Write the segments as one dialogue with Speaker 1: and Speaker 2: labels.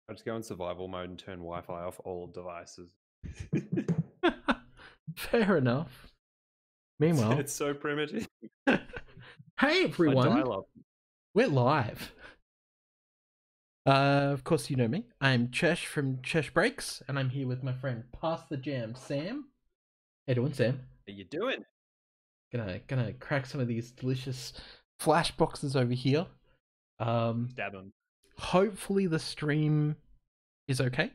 Speaker 1: I just go in survival mode and turn Wi-Fi off all devices.
Speaker 2: Fair enough. Meanwhile,
Speaker 1: It's so primitive.
Speaker 2: hey
Speaker 1: My
Speaker 2: everyone,
Speaker 1: dial-up.
Speaker 2: we're live. Of course you know me. I'm Chesh from CheshBreaks, and I'm here with my friend Pass the Jam, Sam. How you doing, Sam?
Speaker 1: How you doing?
Speaker 2: Gonna crack some of these delicious flash boxes over here.
Speaker 1: Stab him.
Speaker 2: Hopefully the stream is okay.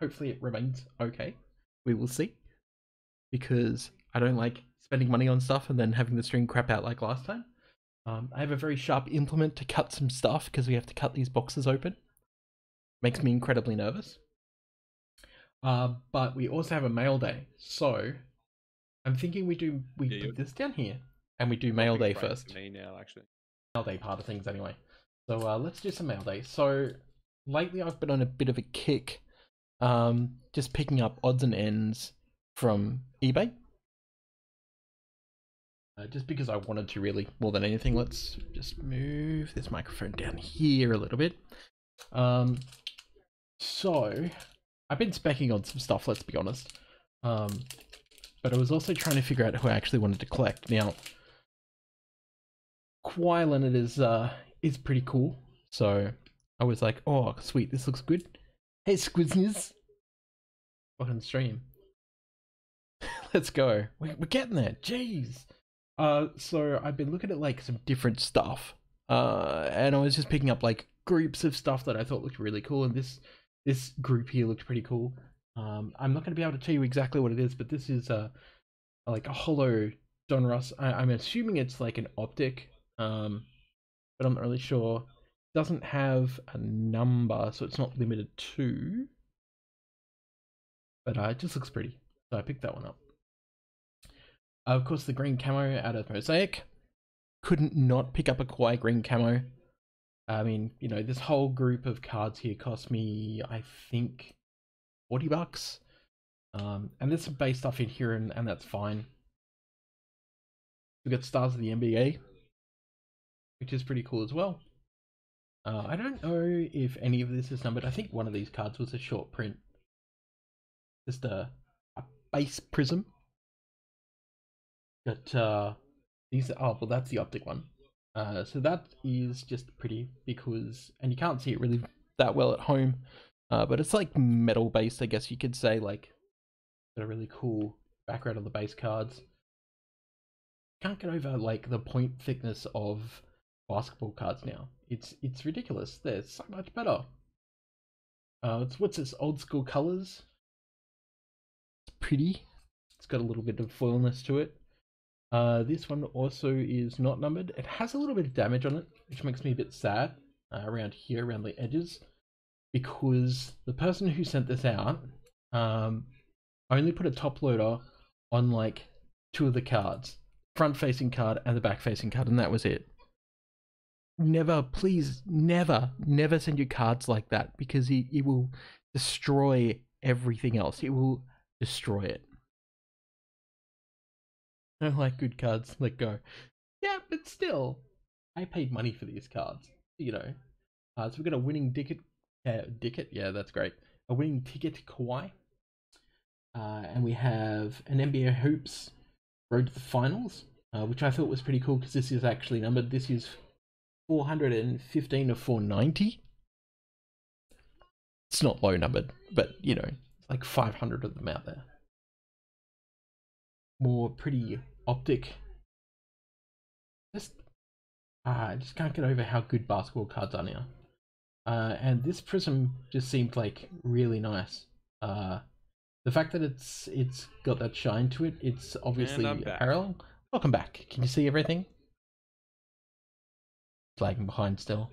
Speaker 2: Hopefully it remains okay. We will see. Because I don't like spending money on stuff and then having the stream crap out like last time. I have a very sharp implement to cut some stuff because we have to cut these boxes open. Makes me incredibly nervous. But we also have a mail day, so I'm thinking we put this down here and we do mail day first.
Speaker 1: For me now, actually.
Speaker 2: Mail day part of things anyway. So let's do some mail day. So lately I've been on a bit of a kick, just picking up odds and ends from eBay. Just because I wanted to, really, more than anything. Let's just move this microphone down here a little bit. So I've been specking on some stuff, let's be honest. But I was also trying to figure out who I actually wanted to collect. Now, Kawhi Leonard is pretty cool, so I was like, oh sweet, this looks good. Hey Squizness, fucking stream. Let's go. We're getting there. Jeez. So I've been looking at like some different stuff, and I was just picking up like groups of stuff that I thought looked really cool, and this group here looked pretty cool. I'm not going to be able to tell you exactly what it is, but this is like a hollow Donruss. I'm assuming it's like an optic, but I'm not really sure. It doesn't have a number, so it's not limited to. But it just looks pretty, so I picked that one up. Of course, the green camo out of Mosaic. Couldn't not pick up a Kawhi green camo. I mean, you know, this whole group of cards here cost me, I think, $40. And there's some base stuff in here, and that's fine. We've got Stars of the NBA, which is pretty cool as well. I don't know if any of this is numbered. I think one of these cards was a short print. Just a base prism. But these are, oh well, that's the optic one. So that is just pretty because, and you can't see it really that well at home, but it's like metal based, I guess you could say. Like, got a really cool background on the base cards. Can't get over like the point thickness of basketball cards now. It's ridiculous. They're so much better. What's this, old school colors? It's pretty. It's got a little bit of foilness to it. This one also is not numbered. It has a little bit of damage on it, which makes me a bit sad around here, around the edges, because the person who sent this out only put a top loader on like 2 of the cards, front facing card and the back facing card, and that was it. Never, please, never send your cards like that, because it will destroy everything else. It will destroy it. I don't like good cards, let go. Yeah, but still, I paid money for these cards, you know. So we've got a winning ticket, yeah, that's great. A winning ticket Kawhi. And we have an NBA Hoops Road to the Finals, which I thought was pretty cool because this is actually numbered. This is 415 of 490. It's not low numbered, but you know, it's like 500 of them out there. More pretty optic. I just can't get over how good basketball cards are now. And this prism just seemed like really nice. The fact that it's got that shine to it, it's obviously parallel. Welcome back. Can you see everything? It's lagging behind still.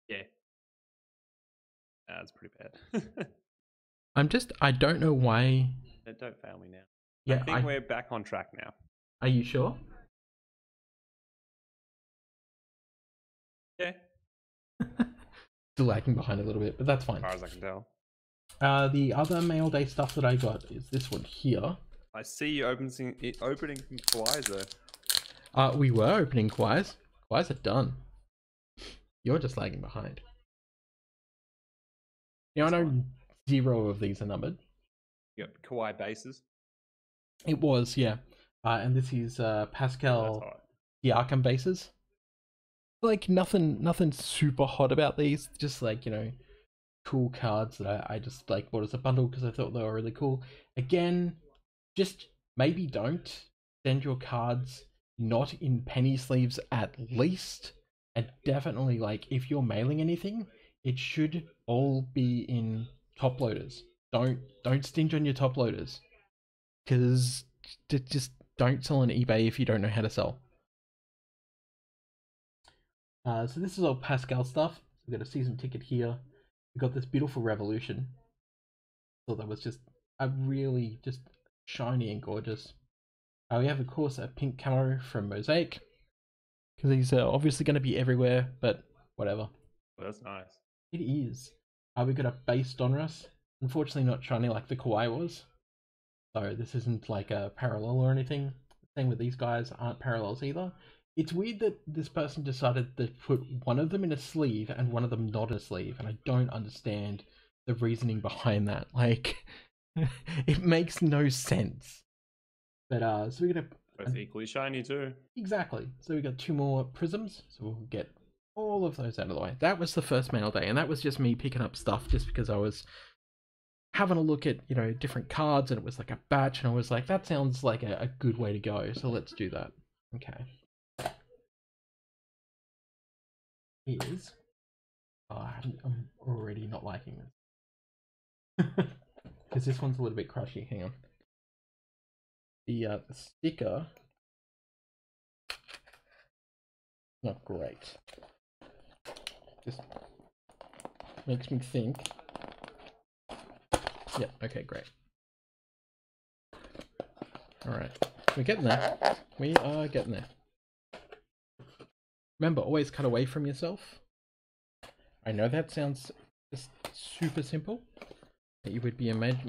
Speaker 1: Yeah. That's pretty bad.
Speaker 2: I don't know why.
Speaker 1: Don't fail me now.
Speaker 2: Yeah,
Speaker 1: I think we're back on track now.
Speaker 2: Are you sure?
Speaker 1: Yeah.
Speaker 2: Still lagging behind a little bit, but that's fine.
Speaker 1: As far as I can tell.
Speaker 2: The other mail day stuff that I got is this one here.
Speaker 1: I see you opening some Kawhis though.
Speaker 2: We were opening Kawhis Why is it done? You're just lagging behind. Now I know 0 of these are numbered.
Speaker 1: You got kawaii bases.
Speaker 2: It was, yeah. And this is Pascal Siakam bases. Like nothing super hot about these. Just like, you know, cool cards that I just like bought as a bundle because I thought they were really cool. Again, just maybe don't send your cards not in penny sleeves at least. And definitely, like, if you're mailing anything, it should all be in top loaders. Don't stinge on your top loaders, because just don't sell on eBay if you don't know how to sell. So this is all Pascal stuff. We've got a season ticket here. We've got this beautiful Revolution. Thought that was just a really just shiny and gorgeous. We have, of course, a pink camo from Mosaic, because these are obviously going to be everywhere, but whatever.
Speaker 1: Well, that's nice.
Speaker 2: It is. We've got a base Donruss. Unfortunately not shiny like the Kawaii was. So this isn't like a parallel or anything. Same with these guys, aren't parallels either. It's weird that this person decided to put one of them in a sleeve and one of them not in a sleeve, and I don't understand the reasoning behind that. Like, it makes no sense. But so we're gonna
Speaker 1: both equally shiny too.
Speaker 2: Exactly. So we got 2 more prisms, so we'll get all of those out of the way. That was the first mail day, and that was just me picking up stuff just because I was having a look at, you know, different cards, and it was like a batch, and I was like, that sounds like a good way to go, so let's do that. Okay. Here's... Oh, I'm already not liking this. Because this one's a little bit crushy. Hang on. The sticker... not great. Just makes me think. Yeah, okay, great. Alright, we're getting there. We are getting there. Remember, always cut away from yourself. I know that sounds just super simple, but you would be amazed.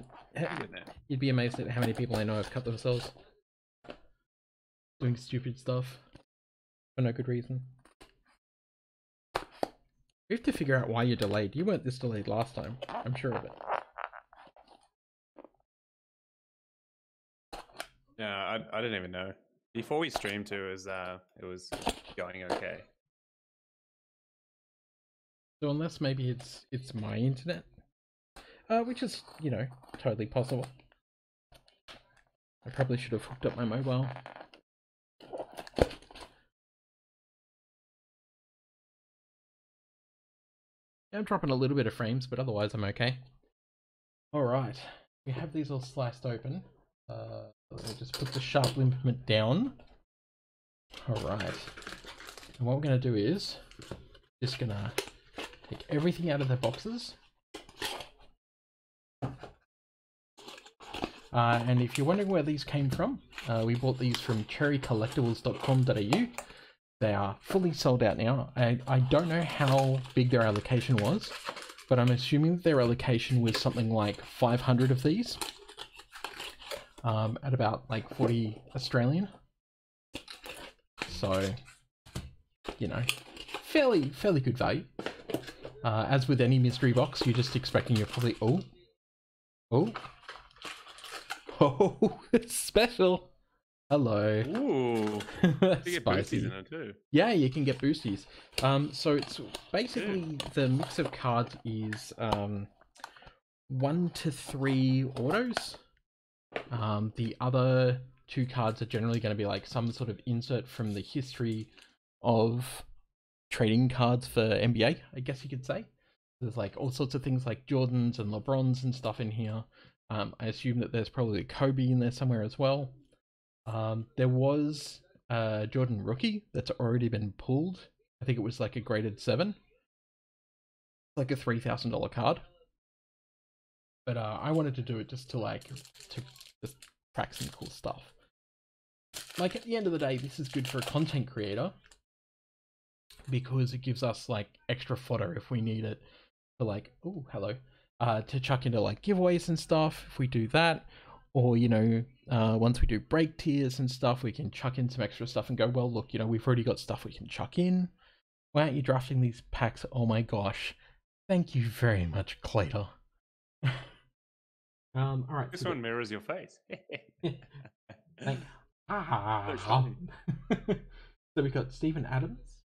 Speaker 2: You'd be amazed at how many people I know have cut themselves doing stupid stuff for no good reason. We have to figure out why you're delayed. You weren't this delayed last time. I'm sure of it.
Speaker 1: Yeah, I didn't even know. Before we streamed too, it was going okay.
Speaker 2: So unless maybe it's my internet, which is, you know, totally possible. I probably should have hooked up my mobile. Yeah, I'm dropping a little bit of frames, but otherwise I'm okay. Alright, we have these all sliced open. Let me just put the sharp implement down. Alright. And what we're going to do is just going to take everything out of the boxes. And if you're wondering where these came from, we bought these from cherrycollectibles.com.au. They are fully sold out now. I don't know how big their allocation was, but I'm assuming their allocation was something like 500 of these. At about like 40 Australian. So, you know, fairly good value. As with any mystery box, you're just expecting you're probably oh, special. Hello.
Speaker 1: Ooh. You get boosties in it too.
Speaker 2: Yeah, you can get boosties. So it's basically the mix of cards is 1 to 3 autos. The other 2 cards are generally going to be like some sort of insert from the history of trading cards for NBA, I guess you could say. There's like all sorts of things like Jordans and LeBrons and stuff in here. I assume that there's probably a Kobe in there somewhere as well. There was a Jordan rookie that's already been pulled. I think it was like a graded 7. Like a $3,000 card. But I wanted to do it just to just crack some cool stuff. Like, at the end of the day, this is good for a content creator because it gives us like extra fodder if we need it to like, oh, hello, to chuck into like giveaways and stuff if we do that. or once we do break tiers and stuff, we can chuck in some extra stuff and go, well, look, we've already got stuff we can chuck in. Why aren't you drafting these packs? Oh my gosh. Thank you very much, Clater. All right.
Speaker 1: This one mirrors your face.
Speaker 2: Thank.
Speaker 1: So shiny.
Speaker 2: So we've got Stephen Adams.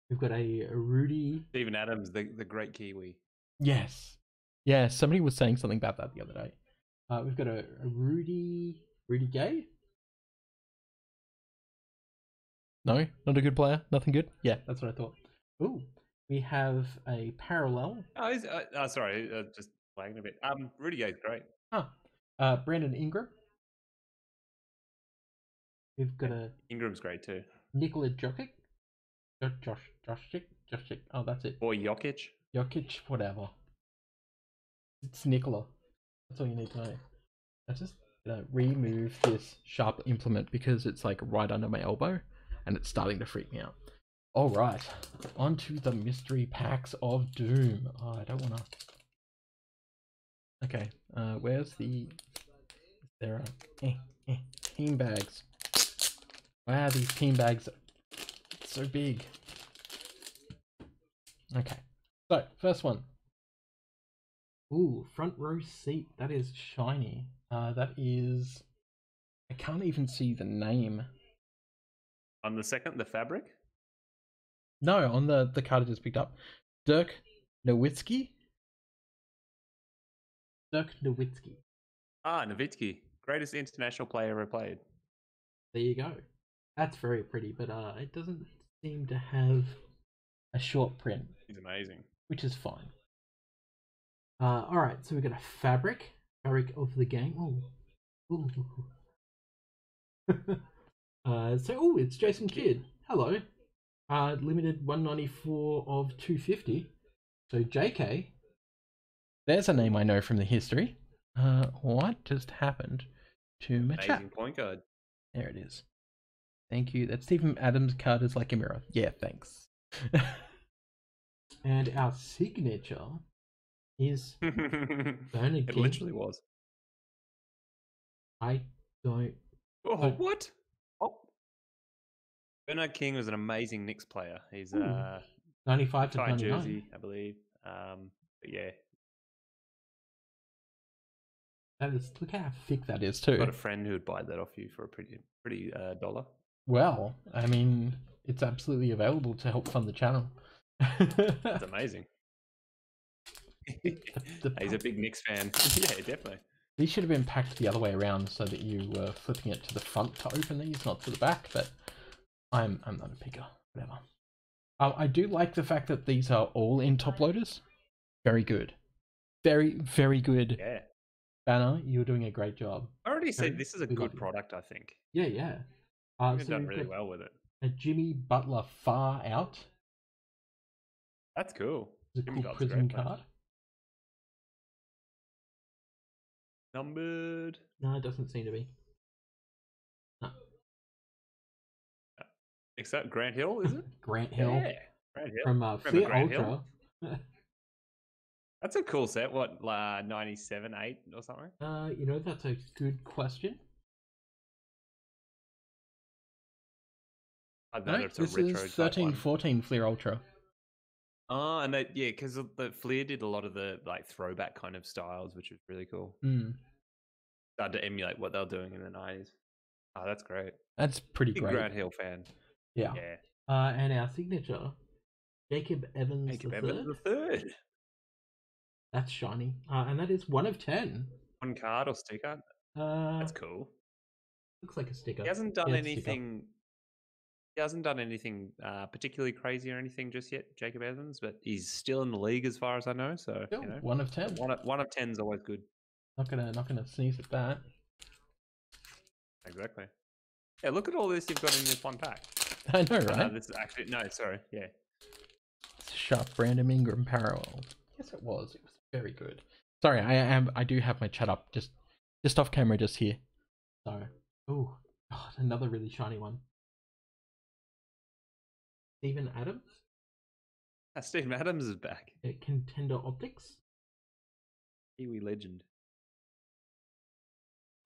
Speaker 2: We've got a Rudy.
Speaker 1: Stephen Adams, the great Kiwi.
Speaker 2: Yes. Yeah, somebody was saying something about that the other day. We've got a Rudy Gay. No, not a good player. Nothing good. Yeah, that's what I thought. Ooh, we have a parallel.
Speaker 1: Oh, sorry, just playing a bit. Rudy Gay's great.
Speaker 2: Brandon Ingram. We've got a
Speaker 1: Ingram's great too.
Speaker 2: Nikola Jokic. Jokic. Oh, that's it.
Speaker 1: Or Jokic.
Speaker 2: Jokic, whatever. It's Nikola. That's all you need to know. I just remove this sharp implement because it's like right under my elbow and it's starting to freak me out. All right, on to the mystery packs of doom. Oh, I don't want to. Okay, where's the? There are team bags. Wow, these team bags are so big. Okay, so first one. Ooh, front row seat. That is shiny. That is. I can't even see the name.
Speaker 1: On the second, the fabric?
Speaker 2: No, on the card I just picked up. Dirk Nowitzki.
Speaker 1: Ah, Nowitzki. Greatest international player ever played.
Speaker 2: There you go. That's very pretty, but it doesn't seem to have a short print.
Speaker 1: He's amazing.
Speaker 2: Which is fine. Alright, so we've got a fabric of the game. Ooh. It's Jason Kidd. Hello. Limited 194 of 250. So JK. There's a name I know from the history. What just happened to my chat?
Speaker 1: Amazing point guard.
Speaker 2: There it is. Thank you. That Stephen Adams card is like a mirror. Yeah, thanks. And our signature is Bernard
Speaker 1: It
Speaker 2: King.
Speaker 1: literally was.
Speaker 2: I don't.
Speaker 1: Oh, what? Oh. Bernard King was an amazing Knicks player. He's
Speaker 2: 95 to
Speaker 1: tie
Speaker 2: 99.
Speaker 1: jersey, I believe. But yeah.
Speaker 2: That is, look how thick that is too.
Speaker 1: Got a friend who would buy that off you for a pretty dollar.
Speaker 2: Well, I mean, it's absolutely available to help fund the channel.
Speaker 1: That's amazing. He's a big Knicks fan. Yeah, definitely.
Speaker 2: These should have been packed the other way around so that you were flipping it to the front to open these, not to the back, but I'm not a picker. Whatever. I do like the fact that these are all in top loaders. Very good. Very, very good.
Speaker 1: Yeah.
Speaker 2: Banner, you're doing a great job.
Speaker 1: I already said this is a good product, I think.
Speaker 2: Yeah.
Speaker 1: You've done really well with it.
Speaker 2: A Jimmy Butler Far Out.
Speaker 1: That's cool.
Speaker 2: It's a cool prism card.
Speaker 1: Numbered?
Speaker 2: No, it doesn't seem to be. No.
Speaker 1: Except Grant Hill, is it?
Speaker 2: Grant Hill.
Speaker 1: Yeah, Grant Hill.
Speaker 2: From Clear Ultra.
Speaker 1: That's a cool set. What, 97, 8 or something?
Speaker 2: That's a good question. This is 13-14 Fleer Ultra.
Speaker 1: Oh, and because the Fleer did a lot of the throwback kind of styles, which was really cool. Started to emulate what they were doing in the 90s. Oh, that's great.
Speaker 2: That's pretty great.
Speaker 1: Grant Hill fan.
Speaker 2: Yeah. And our signature, Jacob Evans III. That's shiny. And that is 1 of 10.
Speaker 1: One card or sticker? That's cool.
Speaker 2: Looks like a sticker.
Speaker 1: He hasn't done anything. He hasn't done anything particularly crazy or anything just yet, Jacob Evans, but he's still in the league as far as I know. So
Speaker 2: still 1 of 10.
Speaker 1: One of 10 is always good.
Speaker 2: Not gonna sneeze at that.
Speaker 1: Exactly. Yeah, look at all this you've got in this one pack.
Speaker 2: I know, right?
Speaker 1: This is actually sorry. Yeah.
Speaker 2: Sharp Brandon Ingram parallel. Yes, it was. It was very good. Sorry, I do have my chat up just off camera just here. So, oh, another really shiny one. Stephen Adams.
Speaker 1: Stephen Adams is back.
Speaker 2: Contender Optics.
Speaker 1: Kiwi legend.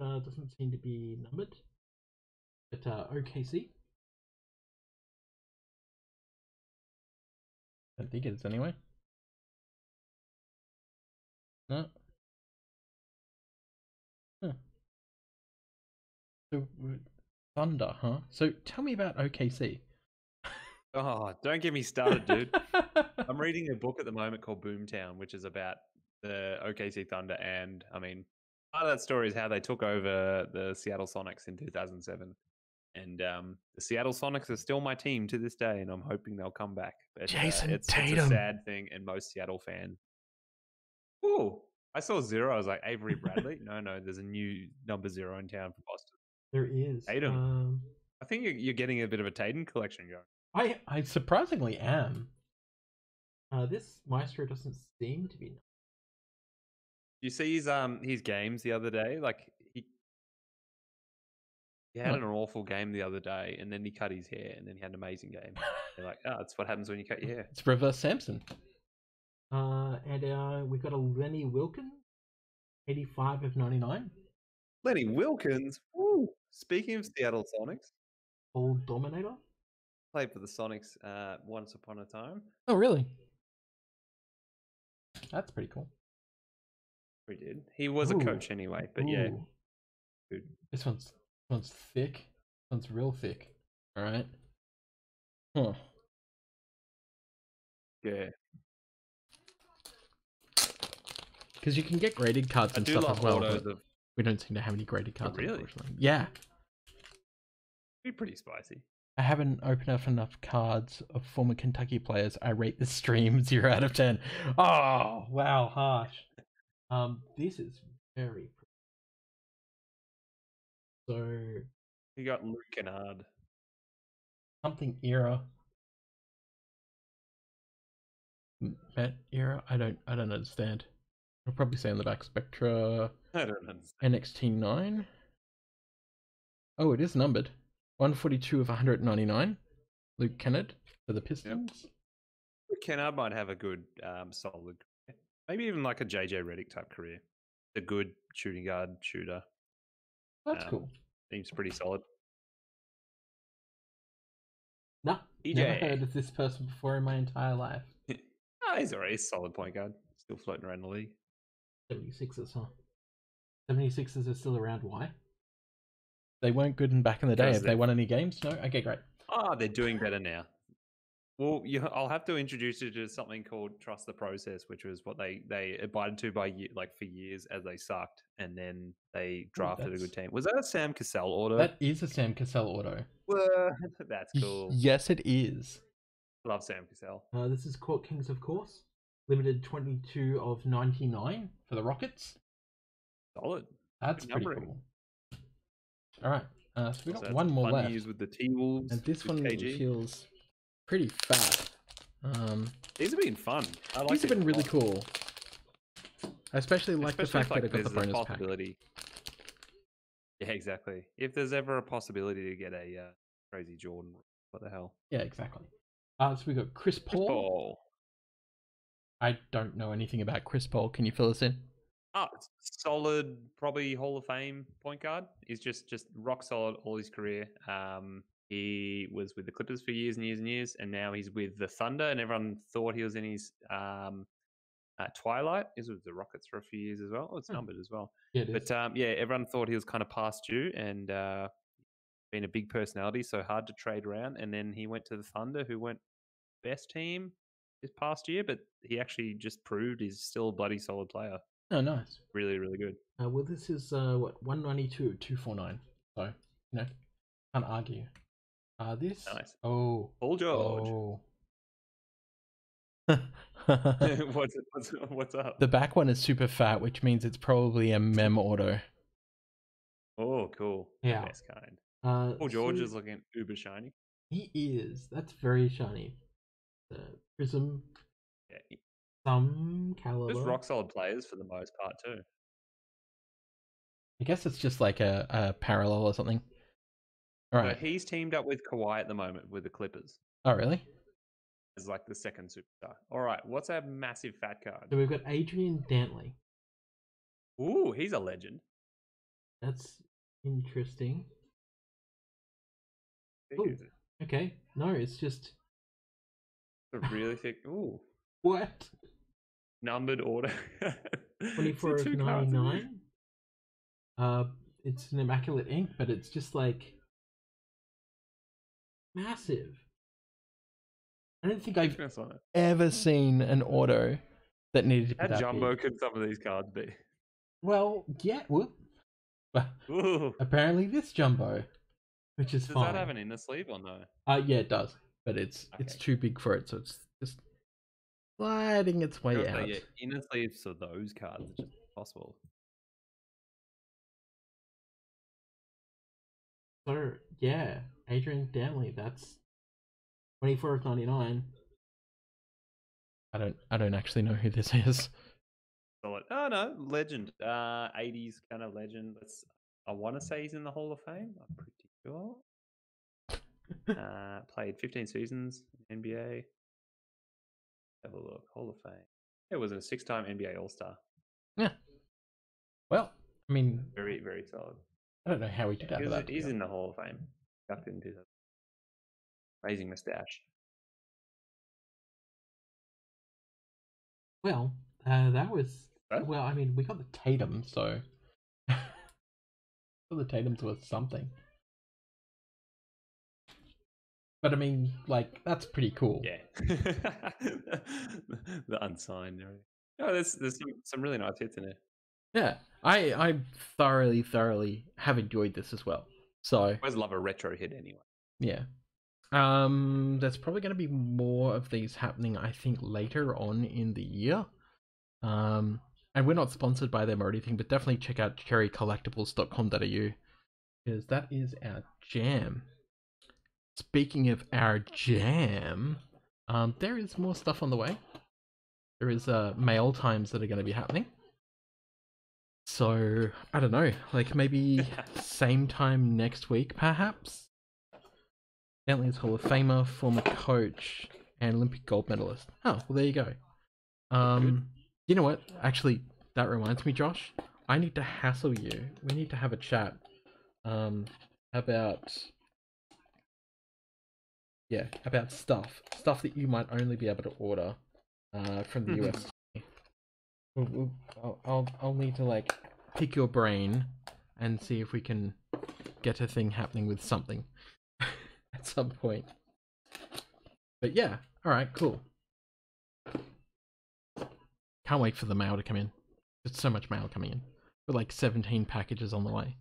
Speaker 2: doesn't seem to be numbered. But OKC. I think it is anyway. No. Huh. So Thunder, huh? So tell me about OKC.
Speaker 1: Oh, don't get me started, dude. I'm reading a book at the moment called Boomtown, which is about the OKC Thunder, and I mean, part of that story is how they took over the Seattle Sonics in 2007. And the Seattle Sonics are still my team to this day, and I'm hoping they'll come back. But
Speaker 2: Jason
Speaker 1: it's a
Speaker 2: Tatum.
Speaker 1: sad thing, and most Seattle fans. Oh, I saw 0. I was like, Avery Bradley? No, there's a new number 0 in town for Boston.
Speaker 2: There is.
Speaker 1: Tatum. I think you're getting a bit of a Tatum collection going.
Speaker 2: I surprisingly am. This Maestro doesn't seem to be.
Speaker 1: You see his games the other day? Like he had an awful game the other day, and then he cut his hair, and then he had an amazing game. You're like, that's what happens when you cut your hair.
Speaker 2: It's reverse Samson. And we've got a Lenny Wilkins, 85 of 99.
Speaker 1: Lenny Wilkins? Woo! Speaking of Seattle Sonics.
Speaker 2: Old Dominator.
Speaker 1: Played for the Sonics once upon a time.
Speaker 2: Oh, really? That's pretty cool.
Speaker 1: We did. He was a coach anyway, but yeah. Good.
Speaker 2: This one's thick. This one's real thick. All right. Huh.
Speaker 1: Yeah.
Speaker 2: Because you can get graded cards and stuff as well. But we don't seem to have any graded cards.
Speaker 1: Oh, really?
Speaker 2: Yeah.
Speaker 1: Be pretty spicy.
Speaker 2: I haven't opened up enough cards of former Kentucky players. I rate the stream 0 out of 10. Oh, wow, harsh. This is very so.
Speaker 1: You got Luke Kennard.
Speaker 2: Something era. Met era. I don't understand. I'll probably say on the back Spectra.
Speaker 1: I don't understand.
Speaker 2: NXT9. Oh, it is numbered. 142 of 199. Luke Kennard for the Pistons.
Speaker 1: Yep. Luke Kennard might have a good, solid, maybe even like a JJ Redick type career. A good shooting guard shooter.
Speaker 2: That's cool.
Speaker 1: Seems pretty solid.
Speaker 2: Nah, never heard of this person before in my entire life.
Speaker 1: He's already a solid point guard. Still floating around the league.
Speaker 2: 76ers, huh? 76ers are still around. Why? They weren't good back in the day. Have they won any games? No? Okay, great.
Speaker 1: They're doing better now. Well, I'll have to introduce you to something called Trust the Process, which was what they abided to for years as they sucked, and then they drafted a good team. Was that a Sam Cassell auto?
Speaker 2: That is a Sam Cassell auto.
Speaker 1: Well, that's cool.
Speaker 2: Yes, it is.
Speaker 1: Love Sam Cassell.
Speaker 2: This is Court Kings, of course. Limited 22 of 99 for the Rockets.
Speaker 1: Solid.
Speaker 2: That's pretty cool. All right. So we got one more left.
Speaker 1: With the T-Wolves,
Speaker 2: and this one feels pretty fat.
Speaker 1: These have been fun.
Speaker 2: These have been really cool. I especially like the fact that it got the bonus pack.
Speaker 1: Yeah, exactly. If there's ever a possibility to get a crazy Jordan, what the hell?
Speaker 2: Yeah, exactly. So we got Chris Paul. I don't know anything about Chris Paul. Can you fill us in?
Speaker 1: Solid, probably Hall of Fame point guard. He's just rock solid all his career. He was with the Clippers for years and years and years, and now he's with the Thunder, and everyone thought he was in his twilight. He was with the Rockets for a few years as well. Oh, it's numbered as well.
Speaker 2: Yeah, it is.
Speaker 1: But everyone thought he was kind of past due, and been a big personality, so hard to trade around. And then he went to the Thunder, who weren't best team this past year, but he actually just proved he's still a bloody solid player.
Speaker 2: Oh, nice.
Speaker 1: Really, really good.
Speaker 2: Well, this is 192 249. So, can't argue. This.
Speaker 1: Nice.
Speaker 2: Oh.
Speaker 1: Paul George.
Speaker 2: Oh.
Speaker 1: What's up?
Speaker 2: The back one is super fat, which means it's probably a mem auto.
Speaker 1: Oh, cool.
Speaker 2: Yeah.
Speaker 1: Best kind. Paul George is looking uber shiny.
Speaker 2: He is. That's very shiny. The Prism.
Speaker 1: Yeah.
Speaker 2: Some caliber.
Speaker 1: Just rock solid players for the most part too.
Speaker 2: I guess it's just like a parallel or something. All right.
Speaker 1: So he's teamed up with Kawhi at the moment with the Clippers.
Speaker 2: Oh, really?
Speaker 1: As like the second superstar. All right. What's our massive fat card?
Speaker 2: So we've got Adrian Dantley.
Speaker 1: Ooh, he's a legend.
Speaker 2: That's interesting.
Speaker 1: Big
Speaker 2: Oh,
Speaker 1: is it?
Speaker 2: okay. No, it's just
Speaker 1: It's a really thick. Ooh,
Speaker 2: what?
Speaker 1: numbered order. Is it
Speaker 2: 24 of
Speaker 1: 2 cards?
Speaker 2: 99. It's an immaculate ink, but it's just like massive. I don't think I've
Speaker 1: Thickness on it.
Speaker 2: ever seen an auto that needed to be
Speaker 1: How
Speaker 2: that
Speaker 1: jumbo
Speaker 2: big.
Speaker 1: could some of these cards be?
Speaker 2: Well, yeah, whoop.
Speaker 1: Ooh.
Speaker 2: Apparently this jumbo, which is
Speaker 1: Does that have
Speaker 2: fine.
Speaker 1: an inner sleeve or no?
Speaker 2: Yeah, it does, but it's
Speaker 1: Okay.
Speaker 2: too big for it, so it's just sliding its
Speaker 1: I
Speaker 2: way
Speaker 1: was say, yeah,
Speaker 2: out.
Speaker 1: inner sleeves for those cards are just impossible.
Speaker 2: So yeah, Adrian Danley. That's 24 of 99. I don't actually know who this is.
Speaker 1: Solid. Oh no, legend. 80s kind of legend. I want to say he's in the Hall of Fame. I'm pretty sure. Played 15 seasons in NBA. Have a look. Hall of Fame. It was a 6-time NBA All-Star.
Speaker 2: Yeah. Well, I mean,
Speaker 1: Very, very solid.
Speaker 2: I don't know how he did out of that.
Speaker 1: He's in the Hall of Fame. Back in 2000. Amazing mustache.
Speaker 2: Well, that was
Speaker 1: Huh?
Speaker 2: well. I mean, we got the Tatum, so the Tatum's worth something. But I mean, like that's pretty cool.
Speaker 1: Yeah. The unsigned. Oh, there's some really nice hits in there.
Speaker 2: Yeah, I thoroughly have enjoyed this as well. So
Speaker 1: I always love a retro hit anyway.
Speaker 2: yeah, there's probably going to be more of these happening. I think later on in the year. And we're not sponsored by them or anything, but definitely check out cherrycollectibles.com.au because that is our jam. Speaking of our jam, there is more stuff on the way. There is mail times that are going to be happening. So I don't know, like maybe same time next week, perhaps. Bentley's Hall of Famer, former coach, and Olympic gold medalist. Oh, well, there you go. You know what? Actually, that reminds me, Josh. I need to hassle you. We need to have a chat. About about stuff that you might only be able to order, from the US. I'll need to like pick your brain and see if we can get a thing happening with something at some point. But yeah, all right, cool. Can't wait for the mail to come in. There's so much mail coming in. With like 17 packages on the way.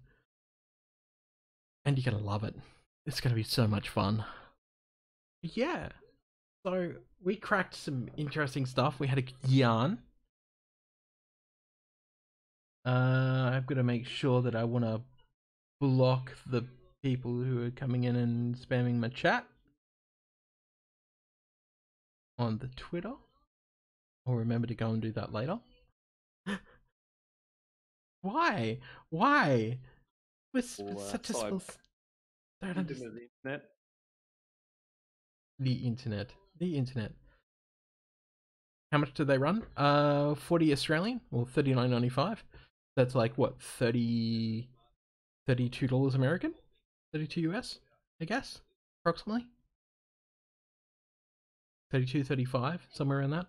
Speaker 2: And you're gonna love it. It's gonna be so much fun. Yeah. So we cracked some interesting stuff. We had a yarn. I've got to make sure that I want to block the people who are coming in and spamming my chat on the Twitter. I'll remember to go and do that later. Why? Why? We're such a small... Don't understand. The internet. The internet. How much do they run? 40 Australian or $39.95. That's like what, $32 American? 32 US, I guess, approximately. 32, 35, somewhere around that.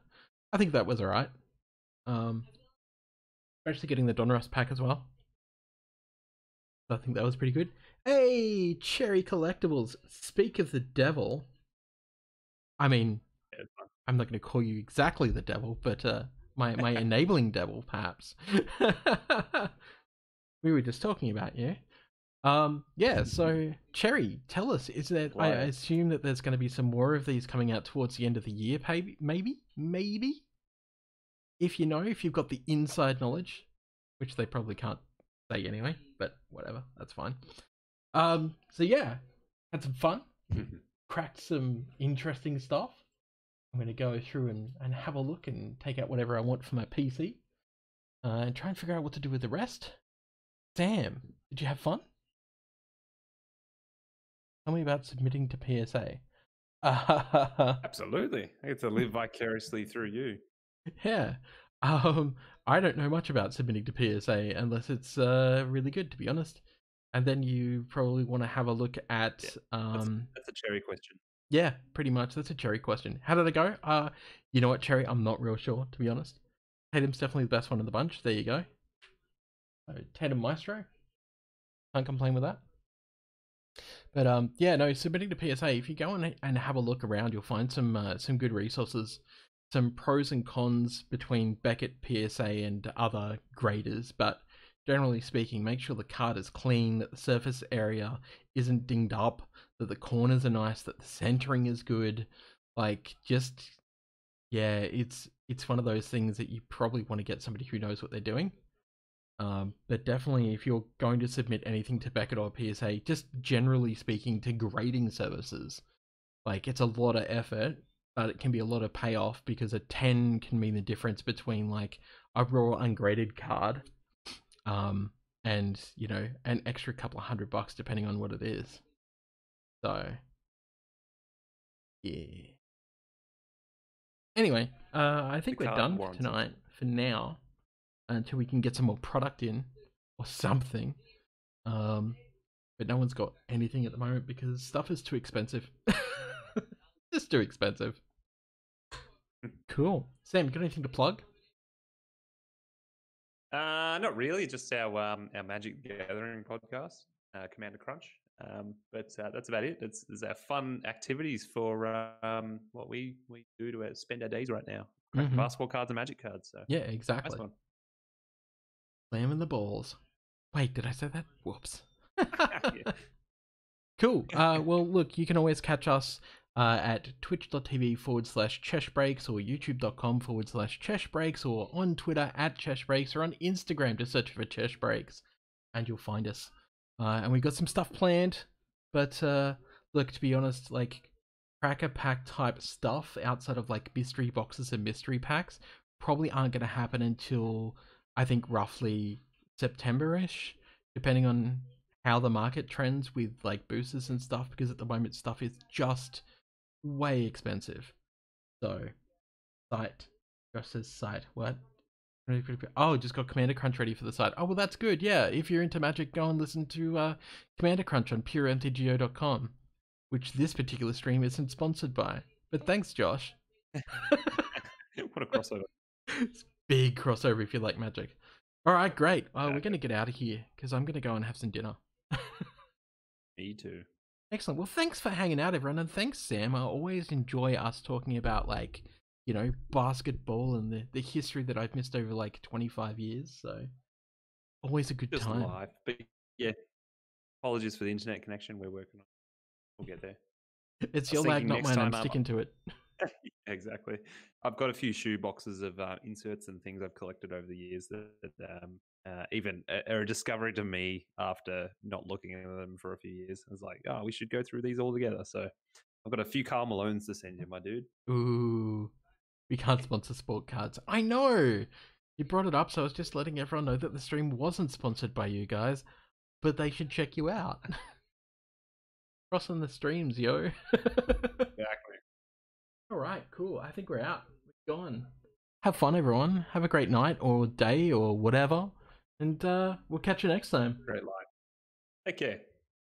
Speaker 2: I think that was alright. Especially getting the Donruss pack as well. I think that was pretty good. Hey, Cherry Collectibles. Speak of the devil. I mean, I'm not going to call you exactly the devil, but my enabling devil, perhaps. We were just talking about you. Yeah, so Cherry, tell us, is there, I assume that there's going to be some more of these coming out towards the end of the year, maybe? If you know, if you've got the inside knowledge, which they probably can't say anyway, but whatever, that's fine. So yeah, had some fun, cracked some interesting stuff. I'm going to go through and have a look and take out whatever I want for my PC, and try and figure out what to do with the rest. Sam, did you have fun? Tell me about submitting to PSA.
Speaker 1: Absolutely. I get to live vicariously through you.
Speaker 2: Yeah. I don't know much about submitting to PSA unless it's really good, to be honest. And then you probably want to have a look at
Speaker 1: Yeah, that's a cherry question.
Speaker 2: yeah, pretty much. That's a Cherry question. How did it go? You know what, Cherry? I'm not real sure, to be honest. Tatum's definitely the best one in the bunch. There you go. Tatum Maestro. Can't complain with that. But yeah, no, submitting to PSA. If you go and have a look around, you'll find some good resources, some pros and cons between Beckett, PSA, and other graders. But generally speaking, make sure the card is clean, that the surface area isn't dinged up, that the corners are nice, that the centering is good. Like, just yeah, it's one of those things that you probably want to get somebody who knows what they're doing. But definitely, if you're going to submit anything to Beckett or PSA, just generally speaking, to grading services, like it's a lot of effort, but it can be a lot of payoff because a 10 can mean the difference between like a raw ungraded card, and you know, an extra couple of $100 depending on what it is. So, yeah. Anyway, I think we're done for tonight for now, until we can get some more product in or something. But no one's got anything at the moment because stuff is too expensive. Just too expensive. Cool. Sam, you got anything to plug?
Speaker 1: Not really. Just our Magic Gathering podcast, Commander Crunch. But that's about it. It's our fun activities for what we do to spend our days right now. Cracking basketball cards and Magic cards. So
Speaker 2: yeah, exactly. Nice one. Slamming the balls. Wait, did I say that? Whoops. Cool. Well, look, you can always catch us at twitch.tv/CheshBreaks or youtube.com/CheshBreaks or on Twitter at CheshBreaks or on Instagram. Just search for CheshBreaks and you'll find us. And we got some stuff planned, but look, to be honest, like cracker pack type stuff outside of like mystery boxes and mystery packs probably aren't going to happen until I think roughly September-ish, depending on how the market trends with like boosters and stuff, because at the moment stuff is just way expensive. So, site. Josh says site. What? Oh, just got Commander Crunch ready for the site. Oh, well, that's good. Yeah, if you're into Magic, go and listen to Commander Crunch on puremtgo.com, which this particular stream isn't sponsored by. But thanks, Josh.
Speaker 1: What a crossover.
Speaker 2: It's big crossover if you like Magic. All right, great. We're going to get out of here because I'm going to go and have some dinner.
Speaker 1: Me too.
Speaker 2: Excellent. Well, thanks for hanging out, everyone. And thanks, Sam. I always enjoy us talking about, like, you know, basketball and the history that I've missed over, like, 25 years. So, always a good
Speaker 1: Just
Speaker 2: time.
Speaker 1: Live. But, yeah, apologies for the internet connection. We're working on it. We'll get there.
Speaker 2: It's your lag, not mine. I'm sticking to it.
Speaker 1: Exactly. I've got a few shoe boxes of inserts and things I've collected over the years that even are a discovery to me after not looking at them for a few years. I was like, oh, we should go through these all together. So I've got a few Karl Malones to send you, my dude.
Speaker 2: Ooh, we can't sponsor sport cards. I know! You brought it up, so I was just letting everyone know that the stream wasn't sponsored by you guys, but they should check you out. Crossing the streams, yo.
Speaker 1: Exactly.
Speaker 2: Alright, cool. I think we're out. We're gone. Have fun, everyone. Have a great night or day or whatever. And we'll catch you next time.
Speaker 1: Great line. Take care.